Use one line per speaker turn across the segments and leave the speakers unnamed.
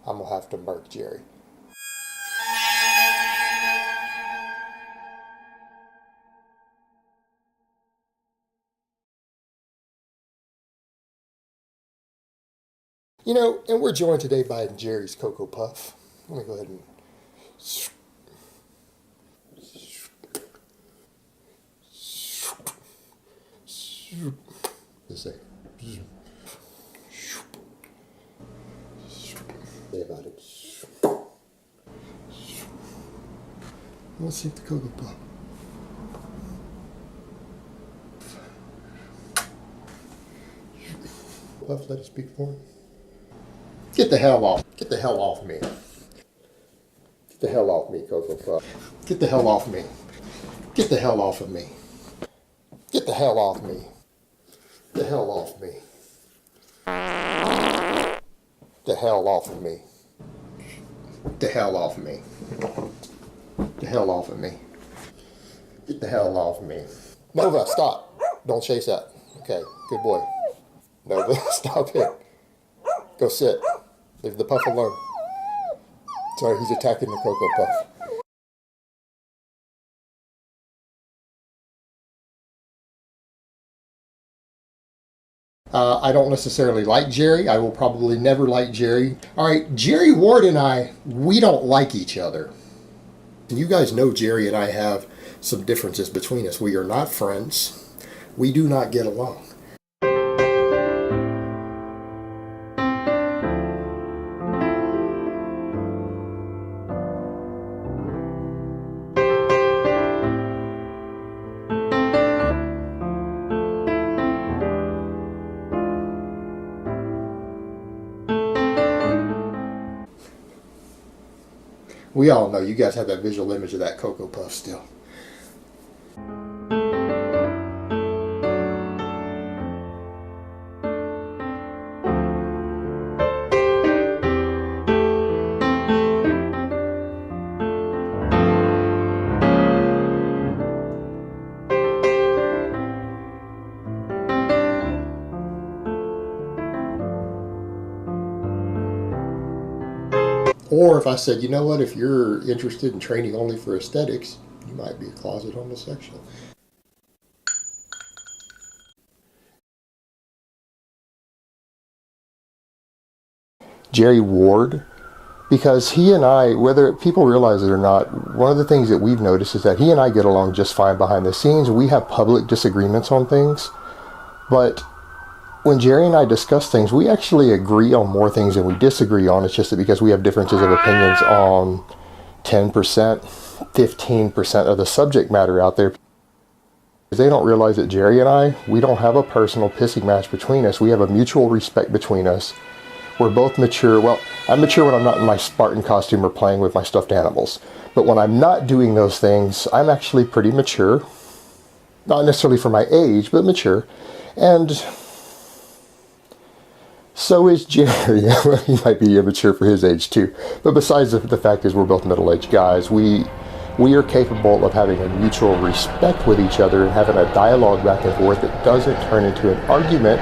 I'm gonna have to murk Jerry. You know, and we're joined today by Jerry's Cocoa Puff. Let me go ahead and just say about it. Let's see if the Cocoa Puff. Puff, let it speak for him. Get the hell off. Get the hell off me. Get the hell off me, Cocoa Puff. Get the hell off me. Get the hell off of me. Get the hell off me. The hell off me. The hell off of me. The hell off me. The hell off of me. Get the hell off of me. Nova, stop. Don't chase that. Okay, good boy. Nova, stop it. Go sit. Leave the puff alone. Sorry, he's attacking the Cocoa Puff. I don't necessarily like Jerry. I will probably never like Jerry. All right, Jerry Ward and I, we don't like each other. And you guys know Jerry and I have some differences between us. We are not friends. We do not get along. We all know you guys have that visual image of that Cocoa Puff still. Or if I said, you know what, if you're interested in training only for aesthetics, you might be a closet homosexual. Jerry Ward, because he and I, whether people realize it or not, one of the things that we've noticed is that he and I get along just fine behind the scenes. We have public disagreements on things, but when Jerry and I discuss things, we actually agree on more things than we disagree on. It's just that because we have differences of opinions on 10%, 15% of the subject matter out there. They don't realize that Jerry and I, we don't have a personal pissing match between us. We have a mutual respect between us. We're both mature. Well, I'm mature when I'm not in my Spartan costume or playing with my stuffed animals. But when I'm not doing those things, I'm actually pretty mature. Not necessarily for my age, but mature. And so is Jerry. He might be immature for his age too. But besides the fact is we're both middle-aged guys. We are capable of having a mutual respect with each other and having a dialogue back and forth that doesn't turn into an argument,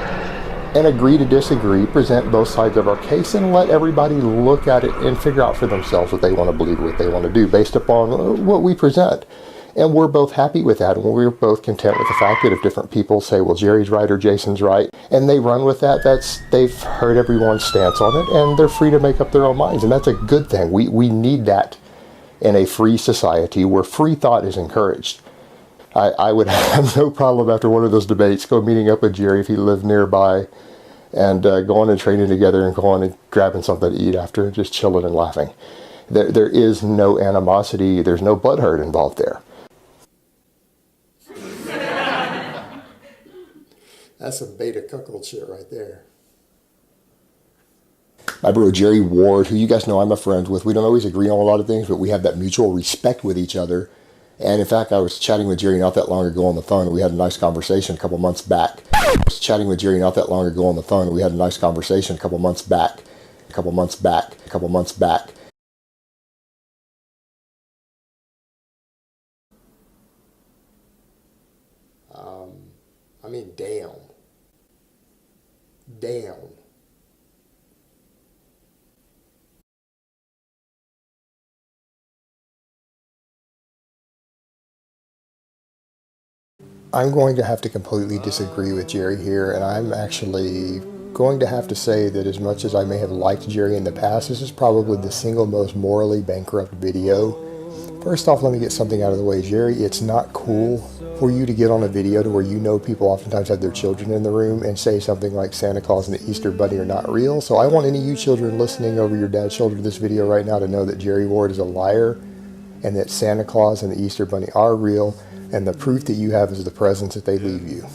and agree to disagree, present both sides of our case, and let everybody look at it and figure out for themselves what they want to believe, what they want to do based upon what we present. And we're both happy with that, and we're both content with the fact that if different people say, well, Jerry's right or Jason's right, and they run with that, they've heard everyone's stance on it, and they're free to make up their own minds, and that's a good thing. We need that in a free society where free thought is encouraged. I would have no problem after one of those debates meeting up with Jerry if he lived nearby, and going and training together and going and grabbing something to eat after and just chilling and laughing. There is no animosity, there's no butthurt involved there. That's some beta cuckold shit right there. My bro Jerry Ward, who you guys know I'm a friend with, we don't always agree on a lot of things, but we have that mutual respect with each other. And in fact, I was chatting with Jerry not that long ago on the phone, and we had a nice conversation a couple months back. I was chatting with Jerry not that long ago on the phone, and we had a nice conversation a couple months back. A couple months back. A couple months back. I mean, damn. Damn. I'm going to have to completely disagree with Jerry here, and I'm actually going to have to say that as much as I may have liked Jerry in the past, this is probably the single most morally bankrupt video. First off, let me get something out of the way. Jerry, it's not cool for you to get on a video to where you know people oftentimes have their children in the room and say something like Santa Claus and the Easter Bunny are not real. So I want any of you children listening over your dad's shoulder to this video right now to know that Jerry Ward is a liar and that Santa Claus and the Easter Bunny are real, and the proof that you have is the presents that they leave you.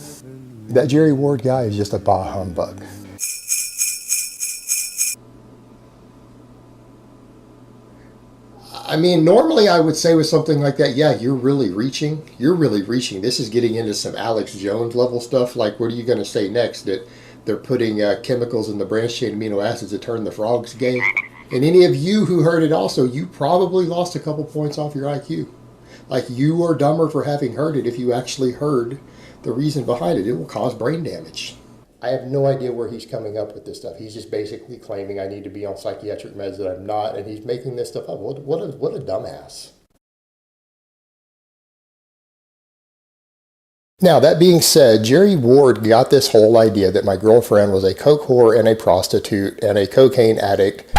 That Jerry Ward guy is just a bah humbug. I mean, normally I would say with something like that, yeah, you're really reaching. You're really reaching. This is getting into some Alex Jones level stuff. Like, what are you going to say next? That they're putting chemicals in the branched chain amino acids to turn the frogs gay? And any of you who heard it also, you probably lost a couple points off your IQ. Like, you are dumber for having heard it if you actually heard the reason behind it. It will cause brain damage. I have no idea where he's coming up with this stuff. He's just basically claiming I need to be on psychiatric meds that I'm not, and he's making this stuff up. What a dumbass. Now, that being said, Jerry Ward got this whole idea that my girlfriend was a coke whore and a prostitute and a cocaine addict.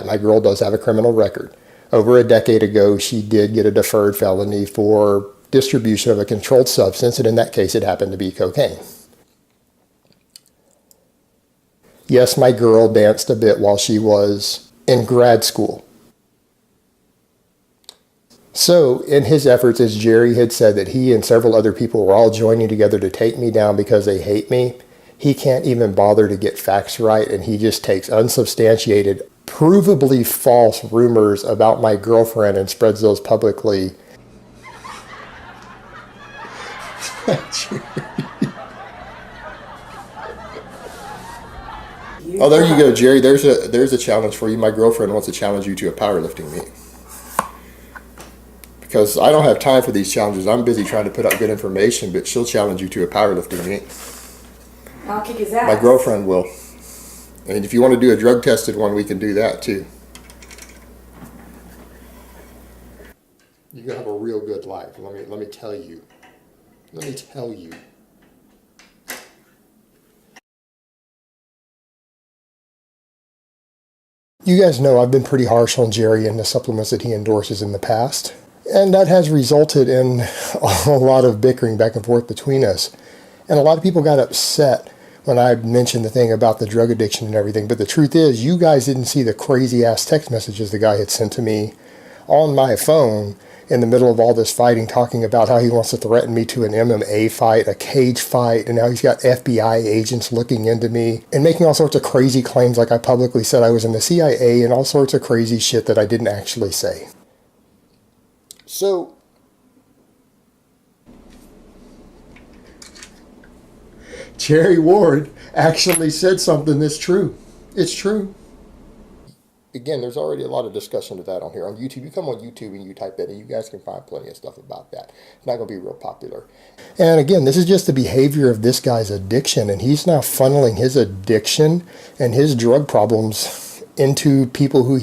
My girl does have a criminal record. Over a decade ago, she did get a deferred felony for distribution of a controlled substance, and in that case it happened to be cocaine. Yes, my girl danced a bit while she was in grad school. So, in his efforts, as Jerry had said that he and several other people were all joining together to take me down because they hate me, he can't even bother to get facts right, and he just takes unsubstantiated, provably false rumors about my girlfriend and spreads those publicly. Oh, there you go, Jerry. There's a challenge for you. My girlfriend wants to challenge you to a powerlifting meet. Because I don't have time for these challenges. I'm busy trying to put out good information, but she'll challenge you to a powerlifting meet.
I'll kick his ass.
My girlfriend will. And if you want to do a drug-tested one, we can do that too. You're going to have a real good life. Let me tell you. Let me tell you. You guys know I've been pretty harsh on Jerry and the supplements that he endorses in the past. And that has resulted in a lot of bickering back and forth between us. And a lot of people got upset when I mentioned the thing about the drug addiction and everything. But the truth is, you guys didn't see the crazy-ass text messages the guy had sent to me on my phone in the middle of all this fighting, talking about how he wants to threaten me to an MMA fight, a cage fight, and now he's got FBI agents looking into me and making all sorts of crazy claims like I publicly said I was in the CIA and all sorts of crazy shit that I didn't actually say. So, Jerry Ward actually said something that's true. It's true. Again, there's already a lot of discussion of that on here. On YouTube, you come on YouTube and you type that in, you guys can find plenty of stuff about that. It's not going to be real popular. And again, this is just the behavior of this guy's addiction, and he's now funneling his addiction and his drug problems into people who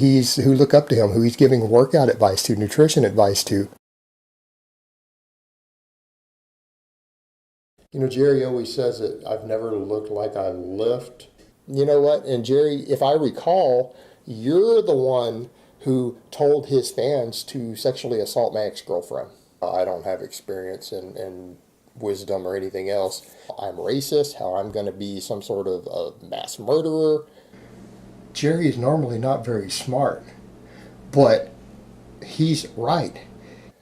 look up to him, who he's giving workout advice to, nutrition advice to. You know, Jerry always says that I've never looked like I lift. You know what? And Jerry, if I recall, you're the one who told his fans to sexually assault my ex-girlfriend. I don't have experience and wisdom or anything else. I'm racist, how I'm going to be some sort of a mass murderer. Jerry is normally not very smart, but he's right.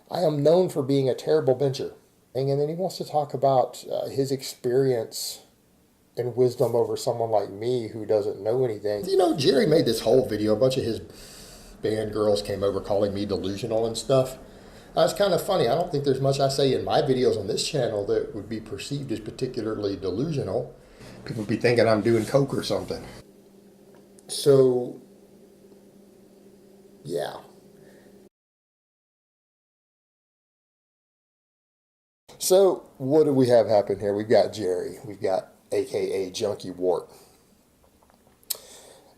I am known for being a terrible bencher. And then he wants to talk about his experience and wisdom over someone like me who doesn't know anything. You know, Jerry made this whole video. A bunch of his band girls came over calling me delusional and stuff. That's kind of funny. I don't think there's much I say in my videos on this channel that would be perceived as particularly delusional. People would be thinking I'm doing coke or something. So, yeah. So, what do we have happen here? We've got Jerry. We've got AKA Junkie Wart.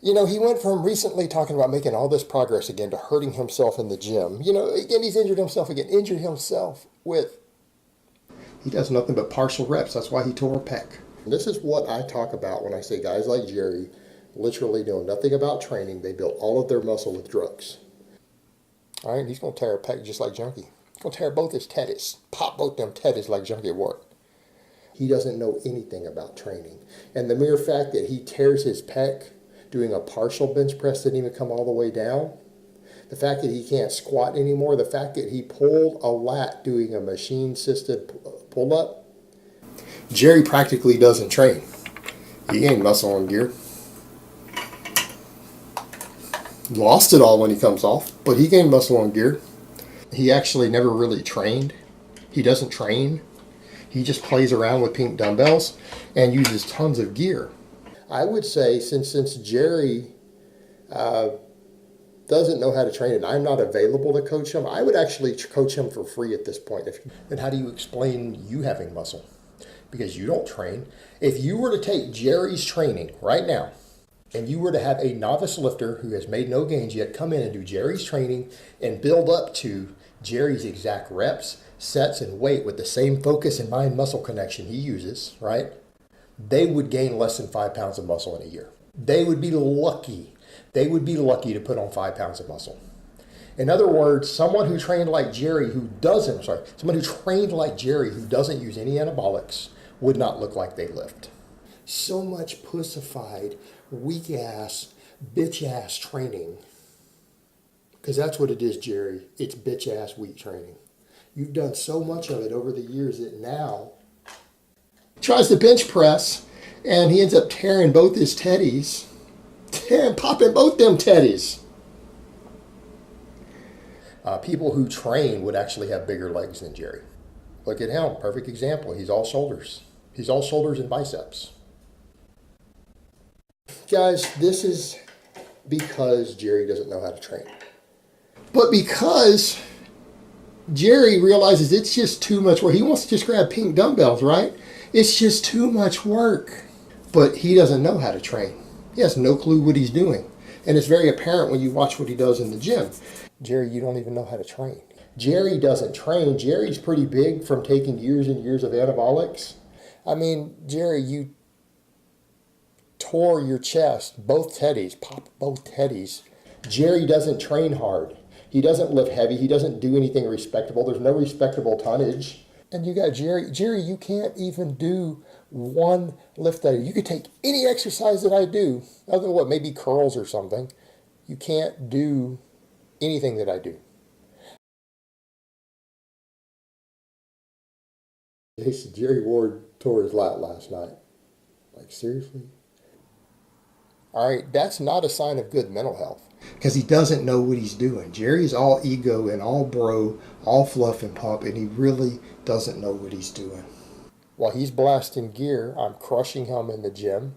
You know, he went from recently talking about making all this progress again to hurting himself in the gym. You know, again, he's injured himself again, injured himself with. He does nothing but partial reps. That's why he tore a pec. This is what I talk about when I say guys like Jerry literally know nothing about training. They built all of their muscle with drugs. All right, he's going to tear a pec just like Junkie. He's going to tear both his teddies, pop both them teddies like Junkie would. He doesn't know anything about training. And the mere fact that he tears his pec doing a partial bench press didn't even come all the way down. The fact that he can't squat anymore, the fact that he pulled a lat doing a machine-assisted pull-up. Jerry practically doesn't train. He ain't muscle and gear. Lost it all when he comes off, but he gained muscle and gear. He actually never really trained. He doesn't train. He just plays around with pink dumbbells and uses tons of gear. I would say since Jerry doesn't know how to train and I'm not available to coach him, I would actually coach him for free at this point. Then how do you explain you having muscle? Because you don't train. If you were to take Jerry's training right now and you were to have a novice lifter who has made no gains yet come in and do Jerry's training and build up to Jerry's exact reps, sets, and weight with the same focus and mind muscle connection he uses, right? They would gain less than 5 pounds of muscle in a year. They would be lucky. They would be lucky to put on 5 pounds of muscle. In other words, someone who trained like Jerry who doesn't use any anabolics would not look like they lift. So much pussified, weak-ass, bitch-ass training. Because that's what it is, Jerry. It's bitch-ass weak training. You've done so much of it over the years that now tries to bench press and he ends up tearing both his teddies. Popping both them teddies. People who train would actually have bigger legs than Jerry. Look at him, perfect example. He's all shoulders. He's all shoulders and biceps. Guys, this is because Jerry doesn't know how to train. But because Jerry realizes it's just too much work. He wants to just grab pink dumbbells, right? It's just too much work. But he doesn't know how to train. He has no clue what he's doing. And it's very apparent when you watch what he does in the gym. Jerry, you don't even know how to train. Jerry doesn't train. Jerry's pretty big from taking years and years of anabolics. I mean, Jerry, you tore your chest, both teddies, pop both teddies. Jerry doesn't train hard. He doesn't lift heavy. He doesn't do anything respectable. There's no respectable tonnage. And you got Jerry. Jerry, you can't even do one lift that you could take any exercise that I do, other than what, maybe curls or something. You can't do anything that I do. Jerry Ward tore his lat last night. Like, seriously? All right, that's not a sign of good mental health. Because he doesn't know what he's doing. Jerry's all ego and all bro, all fluff and pump, and he really doesn't know what he's doing. While he's blasting gear, I'm crushing him in the gym.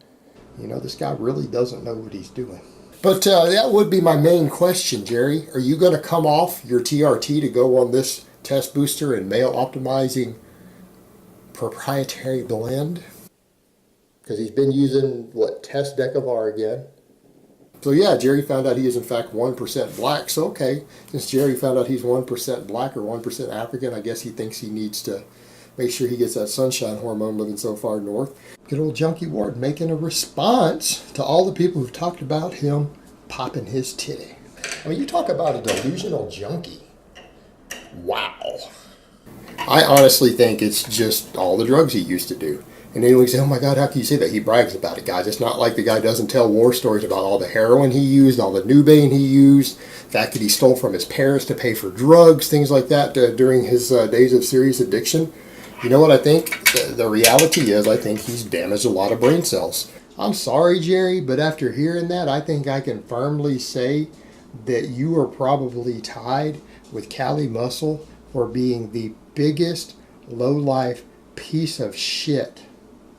You know, this guy really doesn't know what he's doing. But that would be my main question, Jerry. Are you going to come off your TRT to go on this test booster and male optimizing proprietary blend? Because he's been using, Test Decavar again. So yeah, Jerry found out he is in fact 1% black. So okay, since Jerry found out he's 1% black or 1% African, I guess he thinks he needs to make sure he gets that sunshine hormone living so far north. Good old Junkie Ward making a response to all the people who've talked about him popping his titty. I mean, you talk about a delusional junkie. Wow. I honestly think it's just all the drugs he used to do. And then we say, oh my God, how can you say that? He brags about it, guys. It's not like the guy doesn't tell war stories about all the heroin he used, all the Nubain he used, the fact that he stole from his parents to pay for drugs, things like that during his days of serious addiction. You know what I think? The reality is I think he's damaged a lot of brain cells. I'm sorry, Jerry, but after hearing that, I think I can firmly say that you are probably tied with Cali Muscle for being the biggest low-life piece of shit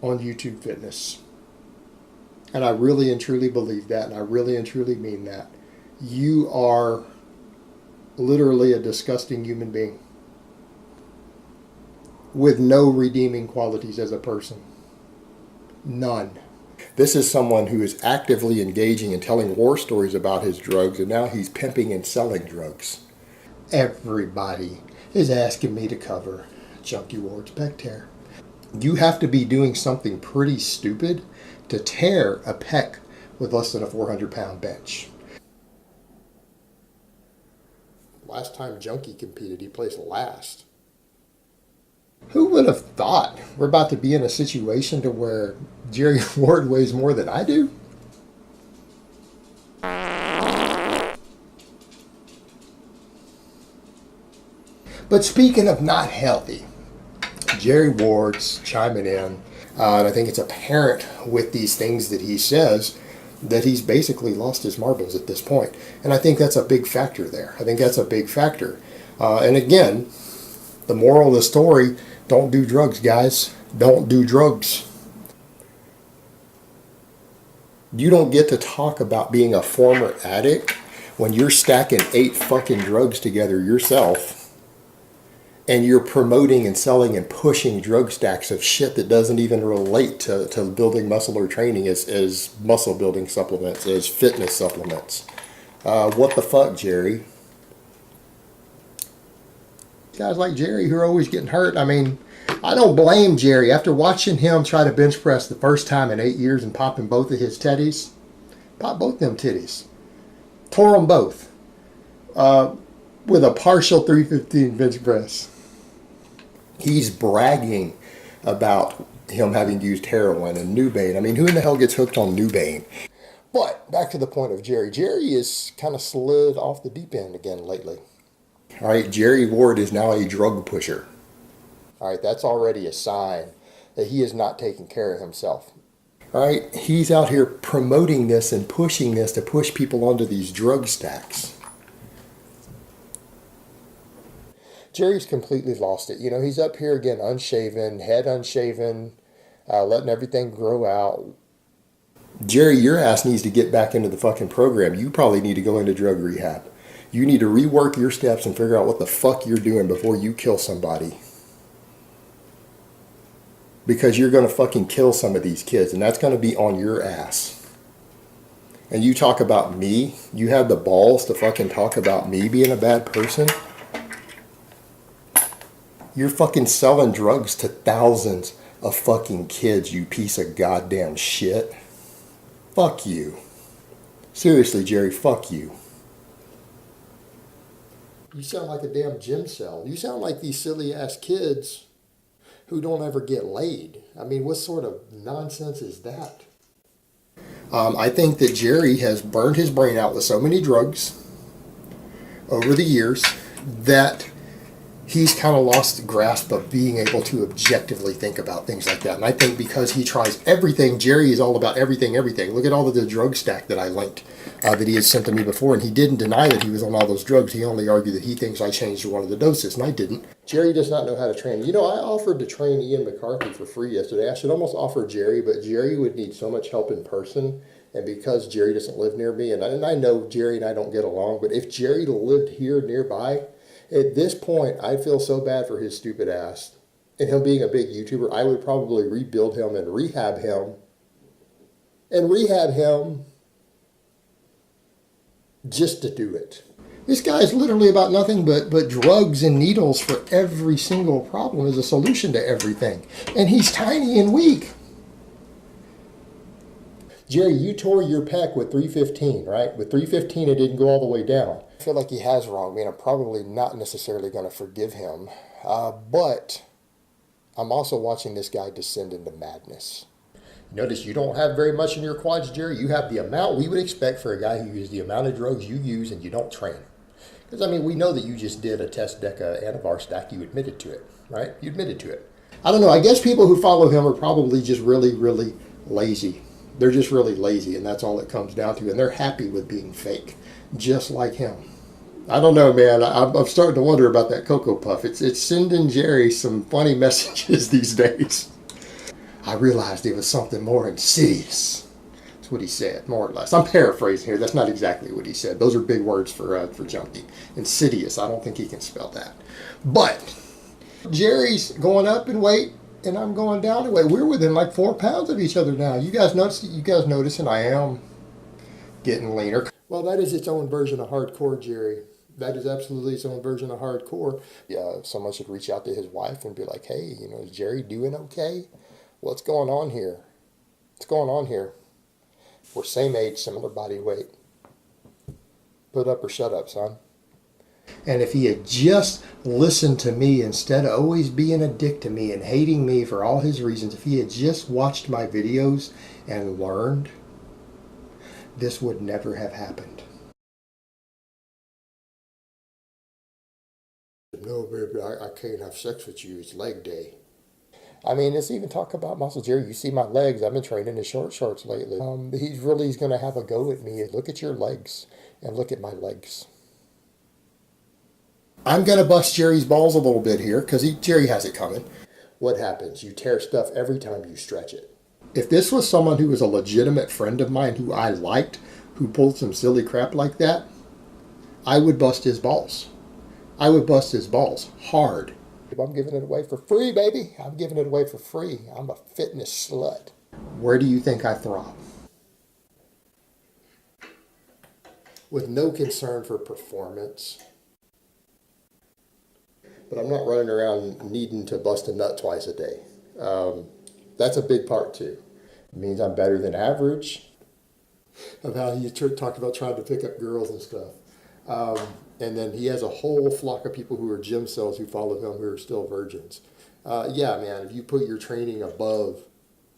on YouTube Fitness. And I really and truly believe that, and I really and truly mean that. You are literally a disgusting human being with no redeeming qualities as a person. None. This is someone who is actively engaging and telling war stories about his drugs, and now he's pimping and selling drugs. Everybody is asking me to cover Junkie Ward's pec tear. You have to be doing something pretty stupid to tear a pec with less than a 400-pound bench. Last time Junkie competed, he placed last. Who would have thought we're about to be in a situation to where Jerry Ward weighs more than I do? But speaking of not healthy, Jerry Ward's chiming in, and I think it's apparent with these things that he says that he's basically lost his marbles at this point. And I think that's a big factor there. I think that's a big factor. And again, the moral of the story, don't do drugs, guys. Don't do drugs. You don't get to talk about being a former addict when you're stacking 8 fucking drugs together yourself and you're promoting and selling and pushing drug stacks of shit that doesn't even relate to building muscle or training as muscle building supplements, as fitness supplements. What the fuck, Jerry? Guys like Jerry who are always getting hurt. I mean, I don't blame Jerry. After watching him try to bench press the first time in 8 years and popping both of his titties, popped both them titties, tore them both with a partial 315 bench press. He's bragging about him having used heroin and Nubain. I mean, who in the hell gets hooked on Nubain? But back to the point of Jerry. Jerry is kind of slid off the deep end again lately. All right, Jerry Ward is now a drug pusher. All right, that's already a sign that he is not taking care of himself. All right, he's out here promoting this and pushing this to push people onto these drug stacks. Jerry's completely lost it. You know, he's up here again, unshaven, head unshaven, letting everything grow out. Jerry, your ass needs to get back into the fucking program. You probably need to go into drug rehab. You need to rework your steps and figure out what the fuck you're doing before you kill somebody. Because you're going to fucking kill some of these kids, and that's going to be on your ass. And you talk about me? You have the balls to fucking talk about me being a bad person? You're fucking selling drugs to thousands of fucking kids, you piece of goddamn shit. Fuck you. Seriously, Jerry, fuck you. You sound like a damn gym cell. You sound like these silly ass kids who don't ever get laid. I mean, what sort of nonsense is that? I think that Jerry has burned his brain out with so many drugs over the years that he's kind of lost the grasp of being able to objectively think about things like that. And I think because he tries everything, Jerry is all about everything. Look at all of the drug stack that I linked that he had sent to me before, and he didn't deny that he was on all those drugs. He only argued that he thinks I changed one of the doses, and I didn't. Jerry does not know how to train. You know, I offered to train Ian McCarthy for free yesterday. I should almost offer Jerry, but Jerry would need so much help in person. And because Jerry doesn't live near me, and I know Jerry and I don't get along, but if Jerry lived here nearby, at this point, I'd feel so bad for his stupid ass. And him being a big YouTuber, I would probably rebuild him and rehab him. Just to do it. This guy's literally about nothing but drugs and needles for every single problem as a solution to everything. And he's tiny and weak. Jerry, you tore your pec with 315, right? With 315, it didn't go all the way down. I feel like he has wronged me, and I'm probably not necessarily going to forgive him. But I'm also watching this guy descend into madness. Notice you don't have very much in your quads, Jerry. You have the amount we would expect for a guy who uses the amount of drugs you use and you don't train. Because, I mean, we know that you just did a test deca Anavar stack. You admitted to it, right? You admitted to it. I don't know. I guess people who follow him are probably just really, really lazy. They're just really lazy, and that's all it comes down to. And they're happy with being fake, just like him. I don't know, man. I'm starting to wonder about that Cocoa Puff. It's sending Jerry some funny messages these days. I realized it was something more insidious. That's what he said, more or less. I'm paraphrasing here. That's not exactly what he said. Those are big words for Junkie. Insidious. I don't think he can spell that. But Jerry's going up in weight. And I'm going down the way. We're within like 4 pounds of each other now. You guys noticing I am getting leaner. Well, that is its own version of hardcore, Jerry. That is absolutely its own version of hardcore. Yeah, someone should reach out to his wife and be like, hey, is Jerry doing okay? What's going on here? What's going on here? We're same age, similar body weight. Put up or shut up, son. And if he had just listened to me instead of always being a dick to me and hating me for all his reasons, if he had just watched my videos and learned, this would never have happened. No, baby, I can't have sex with you. It's leg day. I mean, let's even talk about muscle. Jerry, you see my legs. I've been training in short shorts lately. He's going to have a go at me. Look at your legs and look at my legs. I'm going to bust Jerry's balls a little bit here because Jerry has it coming. What happens? You tear stuff every time you stretch it. If this was someone who was a legitimate friend of mine who I liked, who pulled some silly crap like that, I would bust his balls. I would bust his balls hard. I'm giving it away for free, baby. I'm giving it away for free. I'm a fitness slut. Where do you think I thrive? With no concern for performance. But I'm not running around needing to bust a nut twice a day. That's a big part too. It means I'm better than average. Of how he talked about trying to pick up girls and stuff. And then he has a whole flock of people who are gym cells who follow him who are still virgins. Yeah, man, if you put your training above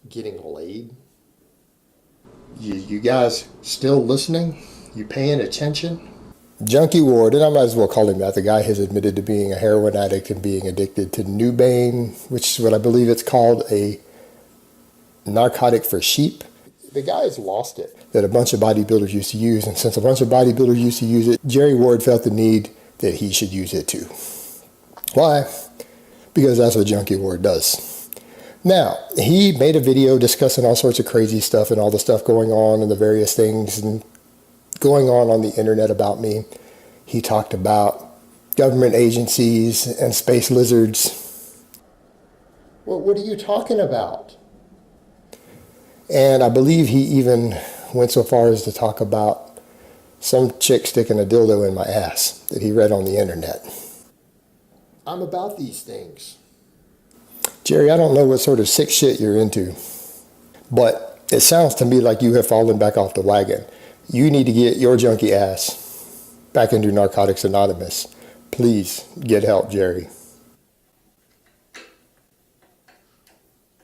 getting laid, you guys still listening? You paying attention? Junkie Ward, and I might as well call him that. The guy has admitted to being a heroin addict and being addicted to Nubane, which is what I believe it's called, a narcotic for sheep. The guy's lost it. That a bunch of bodybuilders used to use, and since a bunch of bodybuilders used to use it, Jerry Ward felt the need that he should use it too. Why? Because that's what Junkie Ward does. Now, he made a video discussing all sorts of crazy stuff and all the stuff going on and the various things and going on the internet about me. He talked about government agencies and space lizards. Well, what are you talking about? And I believe he even went so far as to talk about some chick sticking a dildo in my ass that he read on the internet. I'm about these things. Jerry, I don't know what sort of sick shit you're into, but it sounds to me like you have fallen back off the wagon. You need to get your junkie ass back into Narcotics Anonymous. Please get help, Jerry.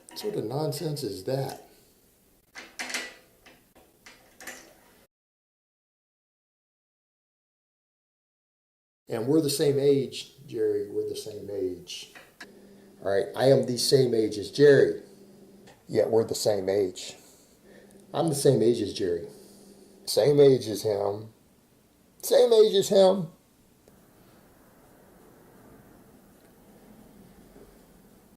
What sort of nonsense is that? And we're the same age, Jerry. We're the same age. All right, I am the same age as Jerry. Yet we're the same age. I'm the same age as Jerry. Same age as him. Same age as him.